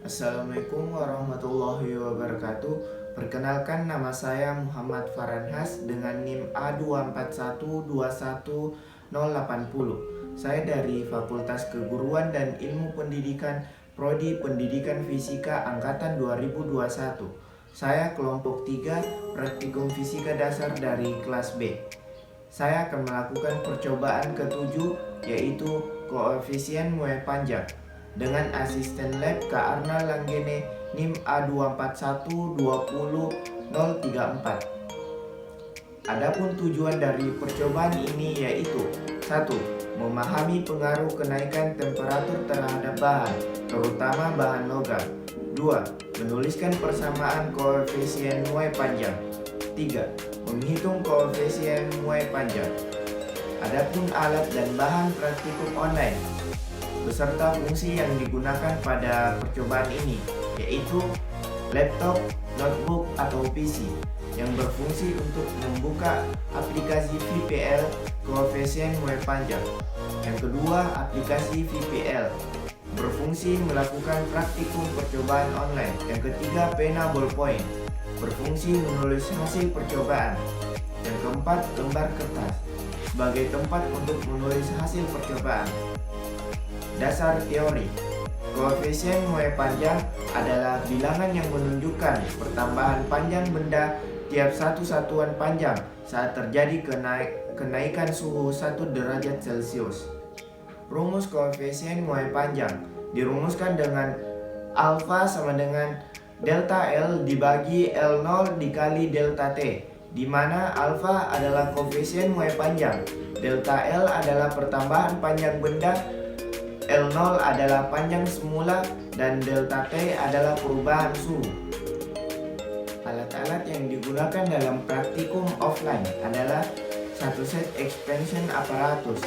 Assalamualaikum warahmatullahi wabarakatuh. Perkenalkan, nama saya Muhammad Farhanhas dengan NIM A241211080. Saya dari Fakultas Keguruan dan Ilmu Pendidikan Prodi Pendidikan Fisika Angkatan 2021. Saya kelompok 3 Praktikum Fisika Dasar dari kelas B. Saya akan melakukan percobaan ketujuh, yaitu koefisien muai panjang dengan asisten lab Kak Arna Langgene NIM A241200034. Adapun tujuan dari percobaan ini yaitu: 1. Memahami pengaruh kenaikan temperatur terhadap bahan, terutama bahan logam. 2. Menuliskan persamaan koefisien muai panjang. 3. Menghitung koefisien muai panjang. Adapun alat dan bahan praktikum online beserta fungsi yang digunakan pada percobaan ini yaitu laptop, notebook, atau PC yang berfungsi untuk membuka aplikasi VPL koefisien muai panjang. Yang kedua, aplikasi VPL berfungsi melakukan praktikum percobaan online. Yang ketiga, pena ballpoint berfungsi menulis hasil percobaan. Yang keempat, lembar kertas sebagai tempat untuk menulis hasil percobaan. Dasar teori: koefisien muai panjang adalah bilangan yang menunjukkan pertambahan panjang benda tiap satu satuan panjang saat terjadi kenaikan suhu 1 derajat Celcius. Rumus koefisien muai panjang dirumuskan dengan alfa sama dengan delta L dibagi L0 dikali delta T, di mana alfa adalah koefisien muai panjang, delta L adalah pertambahan panjang benda, L0 adalah panjang semula, dan delta T adalah perubahan suhu. Alat-alat yang digunakan dalam praktikum offline adalah satu set expansion apparatus,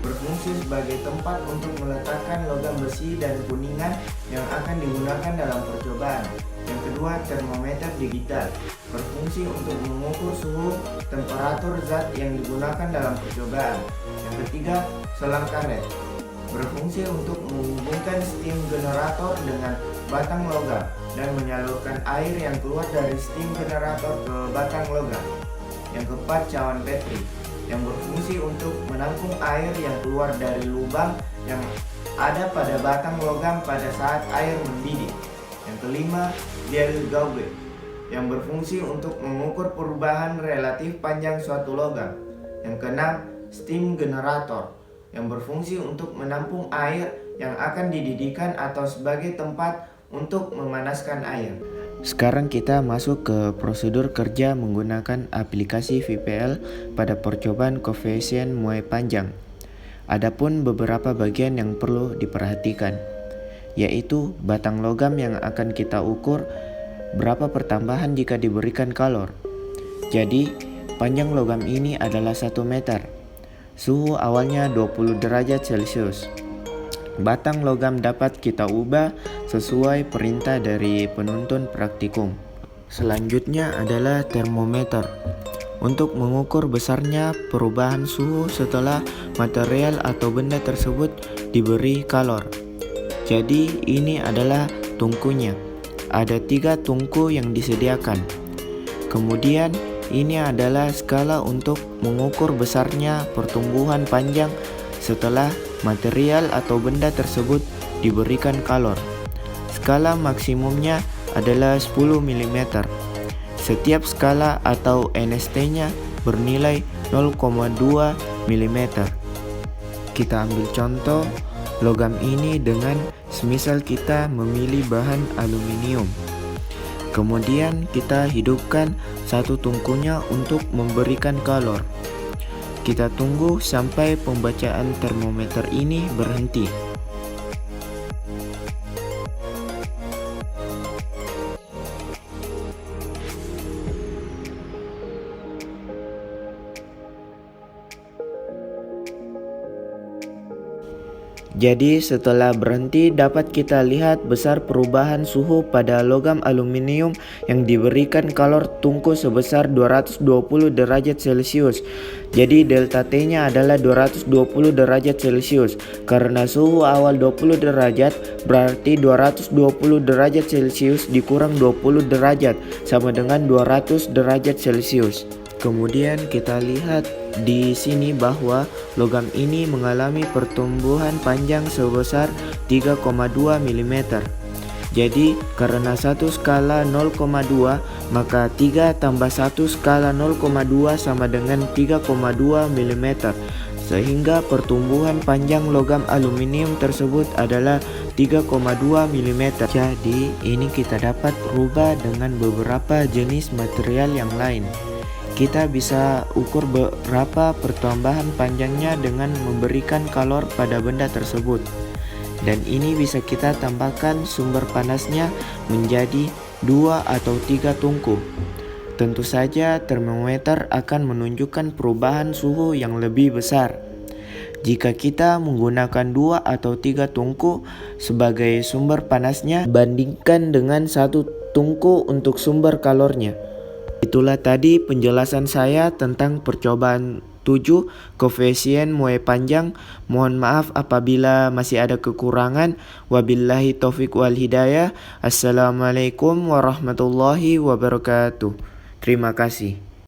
berfungsi sebagai tempat untuk meletakkan logam besi dan kuningan yang akan digunakan dalam percobaan. Yang kedua, termometer digital, berfungsi untuk mengukur suhu temperatur zat yang digunakan dalam percobaan. Yang ketiga, selang karet, berfungsi untuk menghubungkan steam generator dengan batang logam dan menyalurkan air yang keluar dari steam generator ke batang logam. Yang keempat, cawan Petri, yang berfungsi untuk menampung air yang keluar dari lubang yang ada pada batang logam pada saat air mendidih. Yang kelima, dial gauge, yang berfungsi untuk mengukur perubahan relatif panjang suatu logam. Yang keenam, steam generator, yang berfungsi untuk menampung air yang akan dididihkan atau sebagai tempat untuk memanaskan air. Sekarang kita masuk ke prosedur kerja menggunakan aplikasi VPL pada percobaan koefisien muai panjang. Adapun beberapa bagian yang perlu diperhatikan, yaitu batang logam yang akan kita ukur berapa pertambahan jika diberikan kalor. Jadi, panjang logam ini adalah 1 meter. Suhu awalnya 20 derajat Celcius. Batang logam dapat kita ubah sesuai perintah dari penuntun praktikum. Selanjutnya adalah termometer, untuk mengukur besarnya perubahan suhu setelah material atau benda tersebut diberi kalor. Jadi ini adalah tungkunya. Ada 3 tungku yang disediakan. Kemudian ini adalah skala untuk mengukur besarnya pertumbuhan panjang setelah material atau benda tersebut diberikan kalor. Skala maksimumnya adalah 10 mm. Setiap skala atau NST-nya bernilai 0,2 mm. Kita ambil contoh logam ini dengan semisal kita memilih bahan aluminium. Kemudian kita hidupkan satu tungkunya untuk memberikan kalor. Kita tunggu sampai pembacaan termometer ini berhenti. Jadi setelah berhenti dapat kita lihat besar perubahan suhu pada logam aluminium yang diberikan kalor tungku sebesar 220 derajat Celcius. Jadi delta T-nya adalah 220 derajat Celcius. Karena suhu awal 20 derajat, berarti 220 derajat Celcius dikurang 20 derajat sama dengan 200 derajat Celcius. Kemudian kita lihat di sini bahwa logam ini mengalami pertumbuhan panjang sebesar 3,2 mm. Jadi karena 1 skala 0,2 maka 3 tambah 1 skala 0,2 sama dengan 3,2 mm. Sehingga pertumbuhan panjang logam aluminium tersebut adalah 3,2 mm. Jadi ini kita dapat rubah dengan beberapa jenis material yang lain. Kita bisa ukur berapa pertambahan panjangnya dengan memberikan kalor pada benda tersebut. Dan ini bisa kita tambahkan sumber panasnya menjadi 2 atau 3 tungku. Tentu saja termometer akan menunjukkan perubahan suhu yang lebih besar. Jika kita menggunakan 2 atau 3 tungku sebagai sumber panasnya, bandingkan dengan 1 tungku untuk sumber kalornya. Itulah tadi penjelasan saya tentang percobaan 7 koefisien muai panjang. Mohon maaf apabila masih ada kekurangan. Wabillahi taufiq wal hidayah. Assalamualaikum warahmatullahi wabarakatuh. Terima kasih.